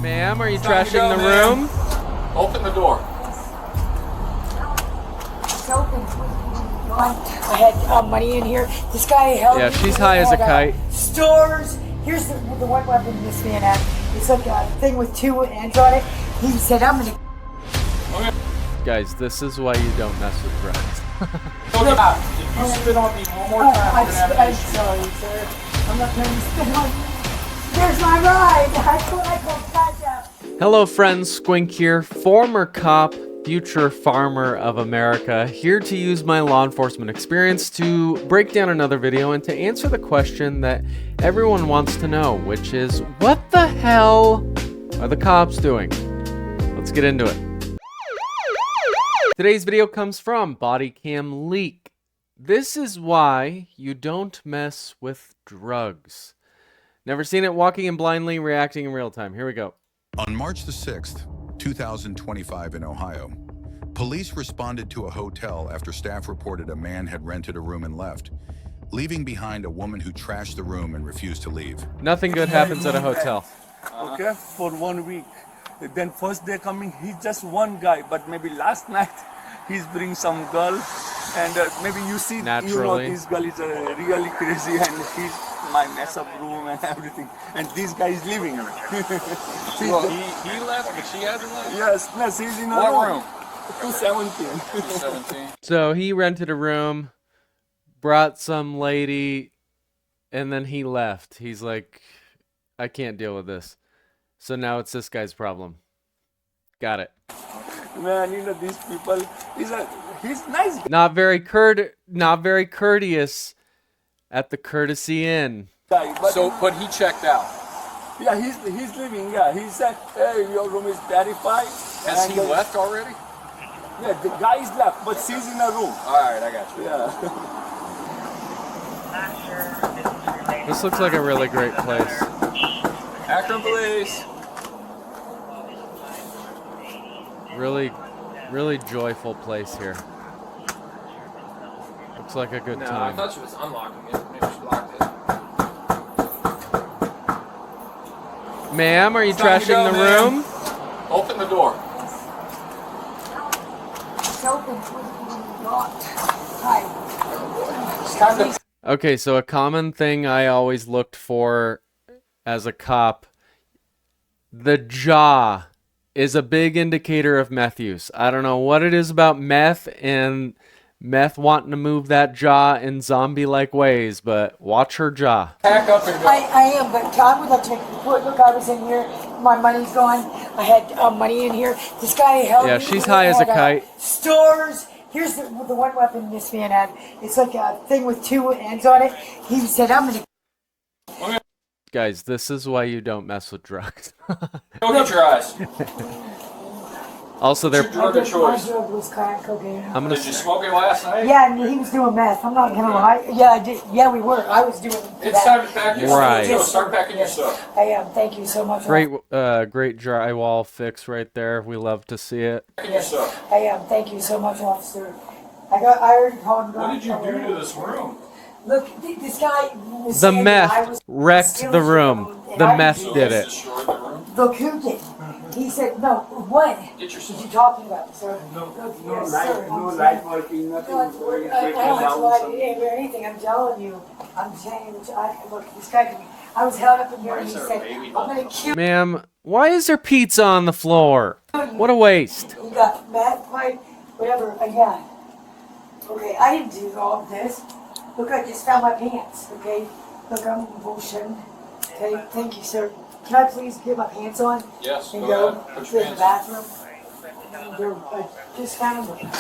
Ma'am, are you trashing the room? Open the door. It's open. I had money in here. This guy held me. Yeah, she's high as a kite. Stores. Here's the one weapon this man had. It's like a thing with two ends on it. He said, I'm gonna... Okay. Guys, this is why you don't mess with drugs. If you spit on me one more time, I'm sorry, sir. I'm not going to spit on you. There's my ride. I called catch up. Hello friends, Squink here, former cop, future farmer of America, here to use my law enforcement experience to break down another video and to answer the question that everyone wants to know, which is, what the hell are the cops doing? Let's get into it. Today's video comes from Bodycam leak. This is why you don't mess with drugs. Never seen it? Walking in blindly, reacting in real time. Here we go. On March the 6th, 2025 in Ohio, police responded to a hotel after staff reported a man had rented a room and left, leaving behind a woman who trashed the room and refused to leave. Nothing good happens at a hotel. Okay, for 1 week. Then first day coming, he's just one guy, but maybe last night he's bring some girl, and maybe you see, Naturally. this girl is really crazy, and he's my mess up room and everything, and this guy is leaving. Well, he left, but she hasn't left? Yes, he's in a What room? 217. 217. So he rented a room, brought some lady, and then he left. He's like, I can't deal with this. So now it's this guy's problem. Got it. Man, these people, he's nice. Not very courteous at the Courtesy Inn. Guy, But he checked out. yeah, he's leaving. Yeah, he said, hey, your room is verified. Has he left already? Yeah, the guy is left, but she's in a room. Alright, I got you. Yeah. This looks like a really great place. Akron police. Really joyful place here. Looks like a good No, I time. thought she was unlocking it. Maybe she locked it. Ma'am, are you Time to trashing go, the ma'am. room? Open the door. It's open. Locked. Hi. It's time to... Okay, so a common thing I always looked for as a cop, the jaw is a big indicator of meth use. I don't know what it is about meth and meth wanting to move that jaw in zombie-like ways, but watch her jaw. Pack up and go. I am, but I would like to make a report. Look, I was in here. My money's gone. I had money in here. This guy held me. Yeah, she's high as a kite. Stores. Here's the one weapon this man had. It's like a thing with two ends on it. He said, I'm going to... Guys, this is why you don't mess with drugs. Go get your eyes. Also, they're... Drug of choice. My drug was crack cocaine. I'm gonna... Did you smoke it last night? Yeah, and he was doing meth. I'm not going to lie. Yeah, I did. Yeah, we were. I was doing It's that. time to pack your Right. stuff. Start packing your stuff. I am. Thank you so much. Great drywall fix right there. We love to see it. Packing your stuff. I am. Thank you so much, officer. I already called him. What did you do to this room? Look, this guy was The saying that I meth was wrecked stealing the shit room. from him, and The I meth didn't. did it. Destroyed the room. Look, who did? He said, no, what? Get your What you talking about, sir? Look, yes, sir. no I'm light saying- working, nothing. No, I don't have to lie to you or anything. I'm telling you. I'm saying, look, this guy, I was held up in here and he Why is said, there a baby I'm going to kill Ma'am, why is there pizza on the floor? What a waste. you. You got meth pipe, whatever. Yeah. Okay, I didn't do all of this. Look, I just found my pants, okay? Look, I'm bullshitting. Okay, thank you, sir. Can I please get my pants on Yes, and go go ahead. Put to your the pants bathroom? I just found them.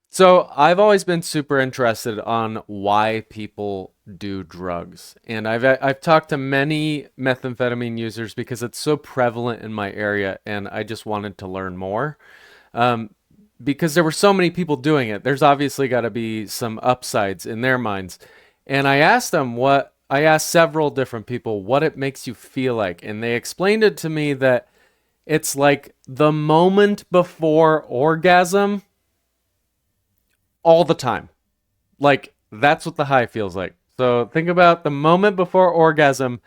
So I've always been super interested on why people do drugs, and I've talked to many methamphetamine users because it's so prevalent in my area, and I just wanted to learn more. Because there were so many people doing it, there's obviously got to be some upsides in their minds. And I asked several different people what it makes you feel like, and they explained it to me that it's like the moment before orgasm all the time. Like, that's what the high feels like. So think about the moment before orgasm,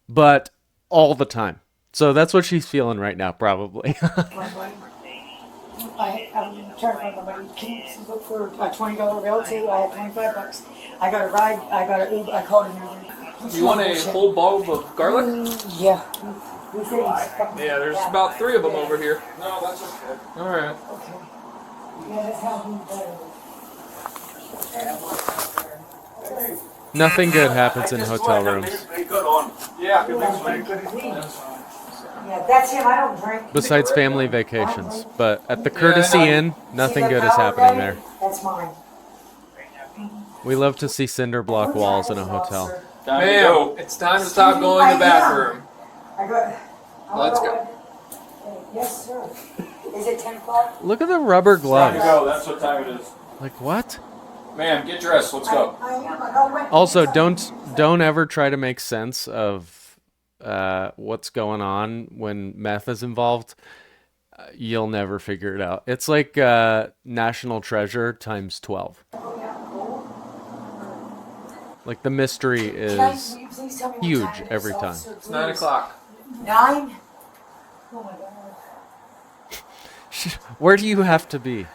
but all the time. So that's what she's feeling right now, probably. I'm trying to find the money. Can you look for a $20 bill too? I had $25. I got a ride. I got an Uber. I called an Uber. You want a whole bulb of garlic? Yeah. Yeah, there's about 3 of them over here. No, that's okay. All right. Okay. Yeah, that's how he better. Nothing good happens in hotel rooms. Yeah. Yeah, that's him. I don't drink. Besides family vacations. But at the Courtesy I know. Inn, nothing See that good is power happening guy? there. That's mine. We love to see cinder block walls in a hotel. Ma'am, it's time to stop going to the bathroom. I got. Let's go. Yes, sir. Is it 10 o'clock? Look at the rubber Time to gloves. go. That's what time it is. Like what? Ma'am, get dressed. Let's go. I am. I got wet Also, pants don't ever try to make sense of what's going on when meth is involved. You'll never figure it out. It's like National Treasure times 12. Like the mystery on. Can is will you please tell me what huge time it is, every time. officer, It's 9 please? o'clock. 9? Oh my God. Where do you have to be?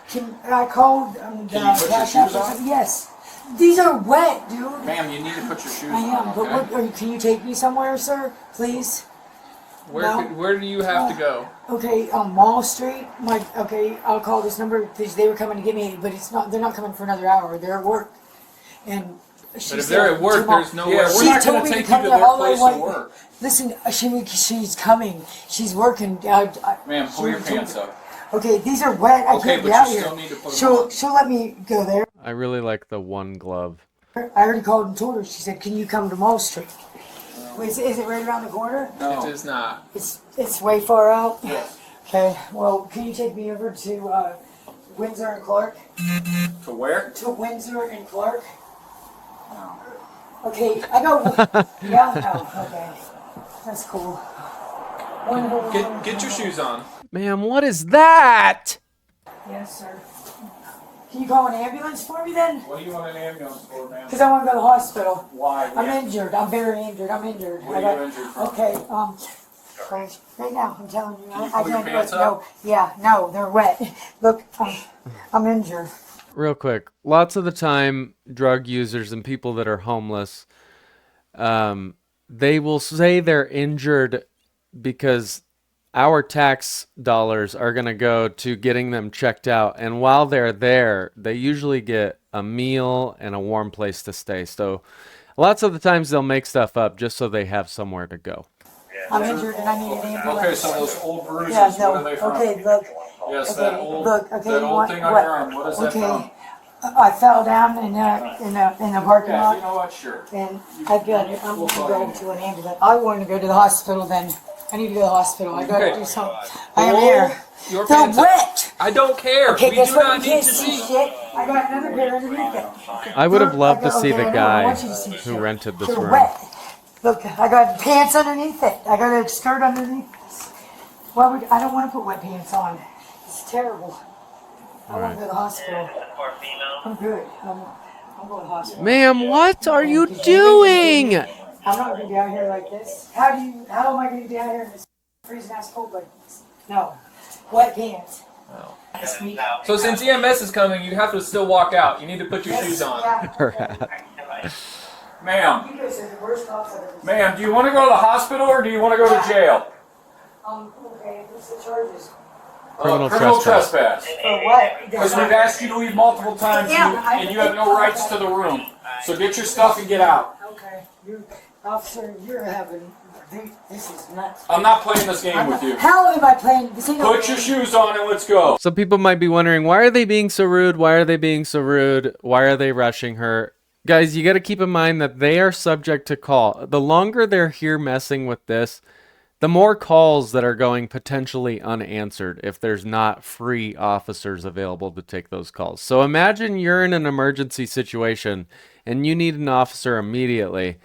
I called the you put your cash shoes office. on? Yes. These are wet, dude. Ma'am, you need to put your shoes I am, on, but okay? can you take me somewhere, sir? Please? No. Where do you have to go? Okay, on Mall Street. Okay, I'll call this number because they were coming to get me, but it's not. They're not coming for another hour. They're at work, and she But if said they're at work, tomorrow- there's nowhere. She We're not told going me to take you come to the their hallway place to work. Listen, she's coming. She's working. Ma'am, pull your pants up. Okay, these are wet. I Okay, can't but get out you here. still need to put them on. She'll let me go there. I really like the one glove. I already called and told her. She said, "Can you come to Mall Street?" Wait, is it right around the corner? It is not. It's way far out. Yes. Okay. Well, can you take me over to Windsor and Clark? To where? To Windsor and Clark. Okay, I go. Yeah. Oh, okay. That's cool. Get your shoes on. Ma'am, what is that? Yes, sir. Can you call an ambulance for me then? What do you want an ambulance for, ma'am? Because I want to go to the hospital. Why? I'm injured. I'm very injured. I'm injured. What are you injured from? Okay. Right now, I'm telling you, I pull your can't do pants it. up? No. Yeah. No, they're wet. Look, I'm injured. Real quick, lots of the time, drug users and people that are homeless, they will say they're injured because our tax dollars are going to go to getting them checked out. And while they're there, they usually get a meal and a warm place to stay. So lots of the times they'll make stuff up just so they have somewhere to go. I'm injured and I need an ambulance. Okay, so those old bruises, Yeah, where are they from? okay, look. Yes, Okay, that old, look, okay, that you old want thing on what? your arm. What is that Okay, from? I fell down in the parking Yeah, lot. you know what? Sure. And I'm going to go to an ambulance. I want to go to the hospital then. I need to go to the hospital. I got to Okay. do something. I am here. Your They're pants up. wet. I don't care. Okay, We guess do what? not You need can't to see see. shit. I got another pair underneath it. I would have loved to see Okay, the I guy want you to see who shit. rented this They're room. wet. Look, I got pants underneath it. I got a skirt underneath this. I don't want to put wet pants on. It's terrible. I want to go to the hospital. I'm good. I'm going to the hospital. Ma'am, what are you doing? I'm not going to be out here like this. How am I going to be out here in this freezing ass cold like this? No. Wet pants. Sweet. So since EMS is coming, you have to still walk out. You need to put your shoes on. Yeah. Ma'am, You guys are the worst cops I've ever seen. ma'am, do you want to go to the hospital or do you want to go to jail? Okay, what's the charges? Criminal trespass. For what? Because we've asked you to leave multiple times and you have no rights to the room. So get your stuff and get out. Okay, officer, you're having, this is nuts. I'm not playing this game with you. How am I playing? This ain't no Put your game. shoes on and let's go. Some people might be wondering, why are they being so rude? Why are they being so rude? Why are they rushing her? Guys, you got to keep in mind that they are subject to call. The longer they're here messing with this, the more calls that are going potentially unanswered if there's not free officers available to take those calls. So imagine you're in an emergency situation and you need an officer immediately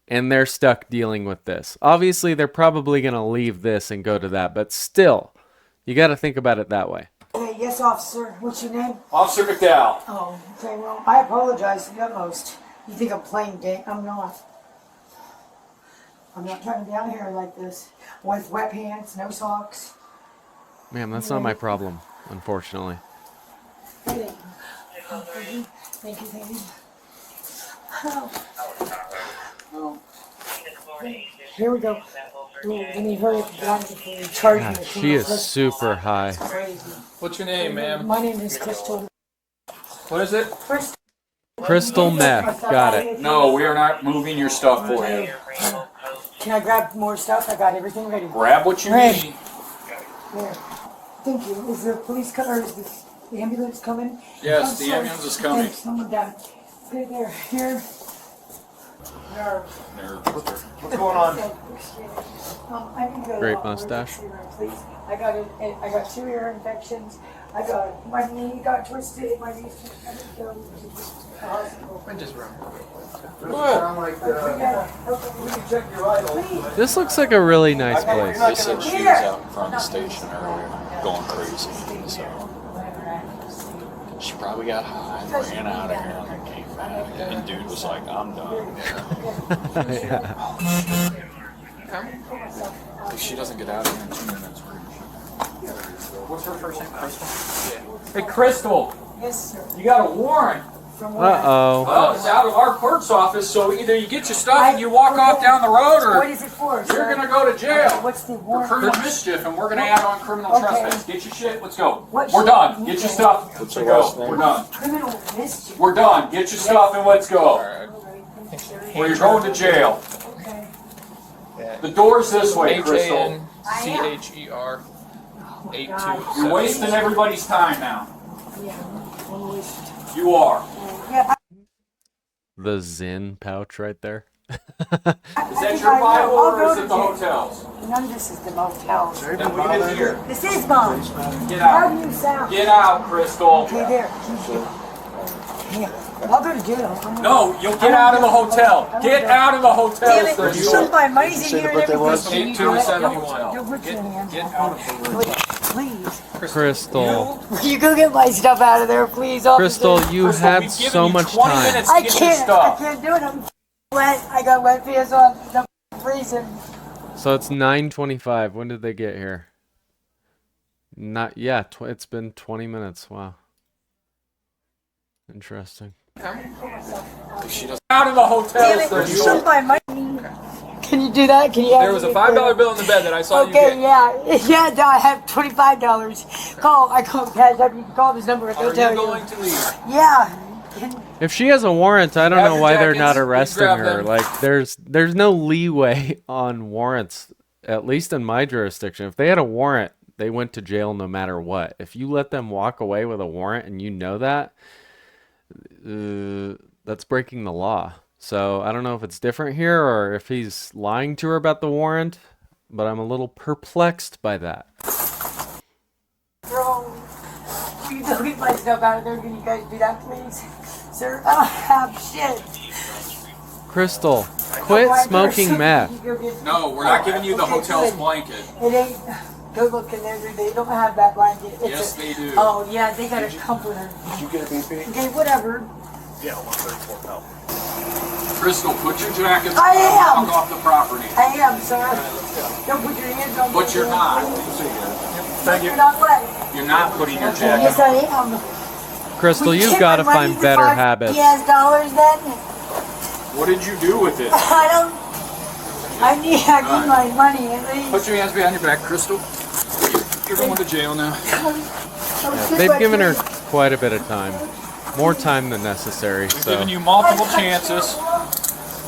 and they're stuck dealing with this. Obviously, they're probably going to leave this and go to that, but still, you got to think about it that way. Okay, yes, officer. What's your name? Officer McDowell. Oh, okay, well, I apologize to the utmost. You think I'm playing game? I'm not. I'm not coming down here like this with wet pants, no socks. Ma'am, that's not my problem, unfortunately. Thank you. Thank you. Thank you. Oh. Oh. Here we go. Ooh, let me hurry up and get out of here before you charge me. God, she is super high. Crazy. What's your name, ma'am? My name is Crystal. What is it? Crystal meth. Got it. No, we are not moving your stuff for you. Can I grab more stuff? I got everything ready. Grab what you Ready. need. There. Thank you. Is the police coming or is the ambulance coming? Yes, I'm the sorry. ambulance is coming. Thanks, someone down. Okay, there. Here. There. What's going on? I can go Great to mustache. emergency room, please. I got 2 ear infections. I got my knee got twisted. My knee's twisted. I didn't go to the hospital. This looks like a really nice place. They said she was out in front of the station earlier, going crazy. So she probably got high and ran out of here and then came back. And dude was like, I'm done. If she doesn't get out of here in 2 minutes, we're gonna shoot. What's her first name? Crystal? Hey, Crystal, Yes, sir. you got a warrant. From where? Uh-oh. Well, it's out of our clerk's office, so either you get your stuff and you walk off down the road, What or is it for? you're sir? gonna go to jail What's the for warrant? criminal mischief, and we're gonna add on criminal Okay. trespass. Get your shit, let's go. What We're shit? done. Get your Okay. stuff. Let's go. We're done. Criminal mischief. We're done. Get your stuff and let's go. Or you're going to jail. Okay. The door's this way, Crystal. H-A-N-C-H-E-R 82. You're wasting everybody's time now. Yeah. I'm wasted. You are. Yeah. The Zen pouch right there. Is that your Bible or is it the hotels? None of this is the motels. Then leave it here. This is mine. Get How do out. you sound? Get out, Crystal. Okay, there. Yeah. I'll go to jail. No, you'll get out of the hotel. Get out of the hotel, Damn it, Crystal. some of my money's in here and everything. 8271. Don't put your hands Get on out of the room. Please. Crystal. You go get my stuff out of there, please, officer. Crystal, you Crystal, had we've given so you much 20 time. minutes to I get your can't. I stuff. can't do it. I'm wet. I got wet pants on. I'm freezing. So it's 9:25. When did they get here? Not yeah. It's been 20 minutes. Wow. Interesting. She doesn't. Out of the hotel, Damn it, Crystal. some of my money. Can you do that? Can you? There was a $5 bill in the bed that I saw you Okay, get. yeah, yeah. I have $25. I call cash up. You can call this number. They'll Are tell you you. going to leave? Yeah. If she has a warrant, I don't Grab know your why they're jackets, not please arresting grab her. them. Like there's no leeway on warrants, at least in my jurisdiction. If they had a warrant, they went to jail no matter what. If you let them walk away with a warrant and you know that, that's breaking the law. So I don't know if it's different here or if he's lying to her about the warrant, but I'm a little perplexed by that. Bro, you go get my stuff out of there. Can you guys do that, please? Sir, I don't have shit. Crystal, quit smoking meth. No, we're not giving you the hotel's blanket. It ain't. Go look in there. They don't have that blanket. It's Yes, they do. Oh, yeah, they got a comforter. Did you get a BP? Okay, whatever. Yeah, 134 pounds. Crystal, put your jacket I am. and walk off the property. I am, sir. Don't put your hands on me. But you're not. Thank you. You're not what? You're not putting your Yes, jacket I am. Crystal, Will you you've take got to my money find for better $5 habits. Yes, dollars then? on. What did you do with it? I don't. I need my money at least. Put your hands behind your back, Crystal. You're going to jail now. They've given her quite a bit of time. More time than necessary. We've So given you multiple chances.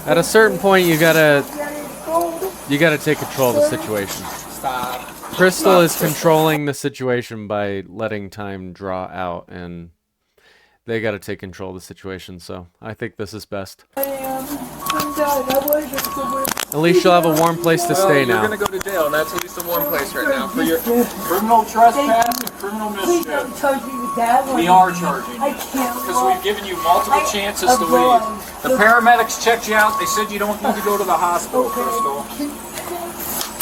at a certain point you gotta take control of the situation. Stop. Crystal is controlling the situation by letting time draw out, and they gotta take control of the situation. So I think this is best. I'm done. I want to get somewhere. At least she'll have a warm place to stay You're now. gonna go to jail, and that's at least a warm place right now for your. Criminal trespass and criminal Please don't mischief. charge me with that one. We are charging I you. can't Because walk. we've given you multiple chances to I'm going. leave. The paramedics checked you out. They said you don't need to go to the hospital, Crystal.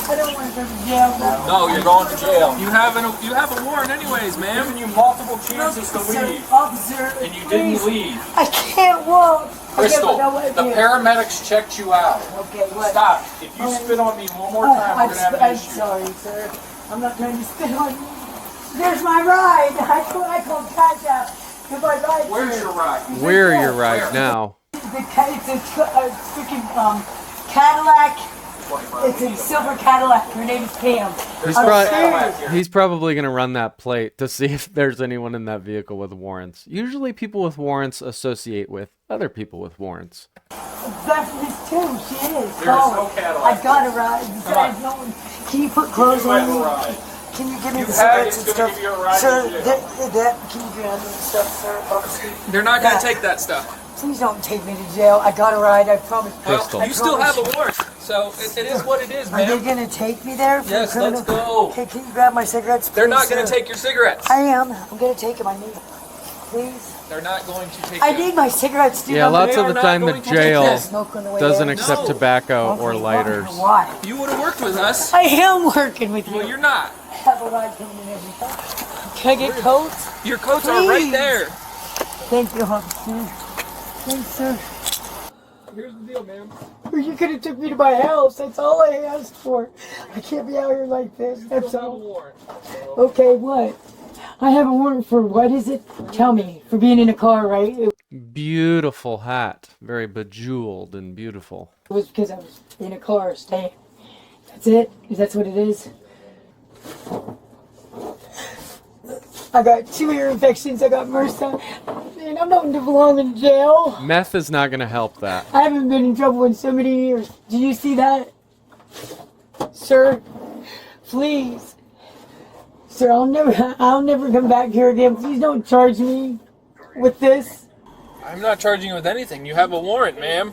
I don't want to go to jail, no. No, you're going to jail. You have a warrant anyways, Giving ma'am. you multiple chances to Officer, leave, officer, and you please. didn't leave. I can't walk. Crystal, Okay, but I went the here. paramedics checked you out. Okay, what? Stop. If you spit on me one more time, we're gonna have an I'm issue. sorry, sir. I'm not trying to spit on you. There's my ride. I called Cash App. If my ride. Where's your ride? Where you're right now. It's a freaking Cadillac. It's a silver Cadillac. Her name is Pam. He's probably going to run that plate to see if there's anyone in that vehicle with warrants. Usually people with warrants associate with other people with warrants. Definitely too. She is. There is no Cadillac. I got a ride. Besides, no one. Can you put clothes You on have a me? ride. Can you give me You the have it, cigarettes and it's gonna stuff? give you a ride Sir, to jail. can you grab me and stuff, sir? Obviously. They're not gonna Yeah. take that stuff. Please don't take me to jail. I got a ride. I promise. Crystal. You still have a warrant, so it is what it is, Are they ma'am. gonna take me there? For Yes, criminal? let's go. Okay, can you grab my cigarettes? They're not please, gonna sir? take your cigarettes. I am. I'm gonna take them. I need them. Please. They're not going to take I them. need my cigarettes, dude. Yeah, I'm lots gonna of the not time the going to take jail that smoke on the way doesn't there. accept No. tobacco Okay, or well, lighters. Why? If you would have worked with us, I am working with you. well, you're not. I have a ride coming in every time. Can I get coats? Your coats are right Please. there. Thank you, officer. Thanks, sir. Here's the deal, ma'am. You could have took me to my house. That's all I asked for. I can't be out here like this. That's Still have a all. warrant. Okay, what? I have a warrant for what is it? Tell me. For being in a car, right? It Beautiful hat. Very bejeweled and beautiful. was because I was in a car staying. That's it? Is that what it is? I got 2 ear infections. I got MRSA. And I'm not to belong in jail. Meth is not going to help that. I haven't been in trouble in so many years. Do you see that? Sir, please. Sir, I'll never come back here again. Please don't charge me with this. I'm not charging you with anything. You have a warrant, ma'am.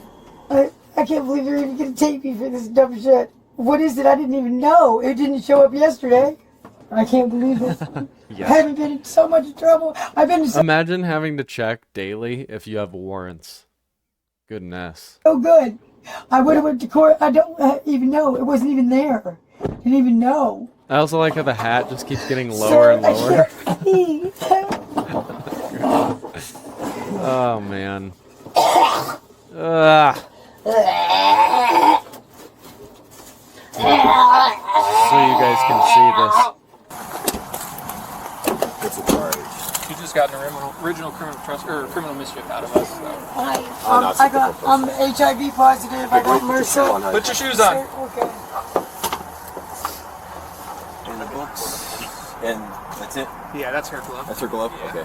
I can't believe you're even gonna take me for this dumb shit. What is it? I didn't even know. It didn't show up yesterday. I can't believe this. Yes. I haven't been in so much trouble. I've been so Imagine having to check daily if you have warrants. Goodness. good. I would have went to court. I don't even know. It wasn't even there. Didn't even know. I also like how the hat just keeps getting lower and lower. I can't breathe. Oh man. Ugh. So you guys can see this. It's a charge. You just got an original criminal trust or criminal mischief out of us. So. I'm HIV positive. I got MRSA. Put your shoes on. Okay. In the books. And that's it? Yeah, that's her glove. That's her glove? Yeah. Okay.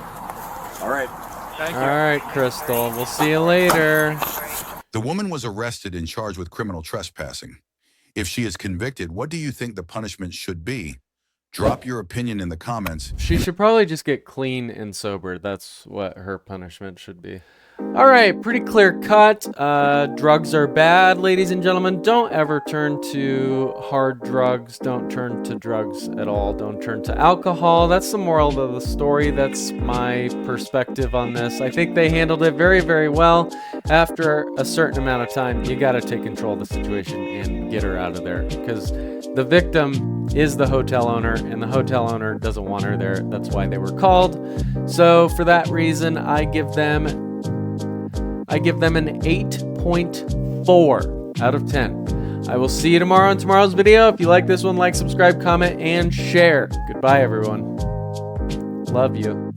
All right. Thank you. All right, Crystal. We'll see you later. The woman was arrested and charged with criminal trespassing. If she is convicted, what do you think the punishment should be? Drop your opinion in the comments. She should probably just get clean and sober. That's what her punishment should be. All right, pretty clear cut. Drugs are bad, ladies and gentlemen. Don't ever turn to hard drugs. Don't turn to drugs at all. Don't turn to alcohol. That's the moral of the story. That's my perspective on this. I think they handled it very, very well. After a certain amount of time, you got to take control of the situation and get her out of there, because the victim is the hotel owner, and the hotel owner doesn't want her there. That's why they were called. So for that reason, I give them an 8.4 out of 10. I will see you tomorrow on tomorrow's video. If you like this one, like, subscribe, comment, and share. Goodbye, everyone. Love you.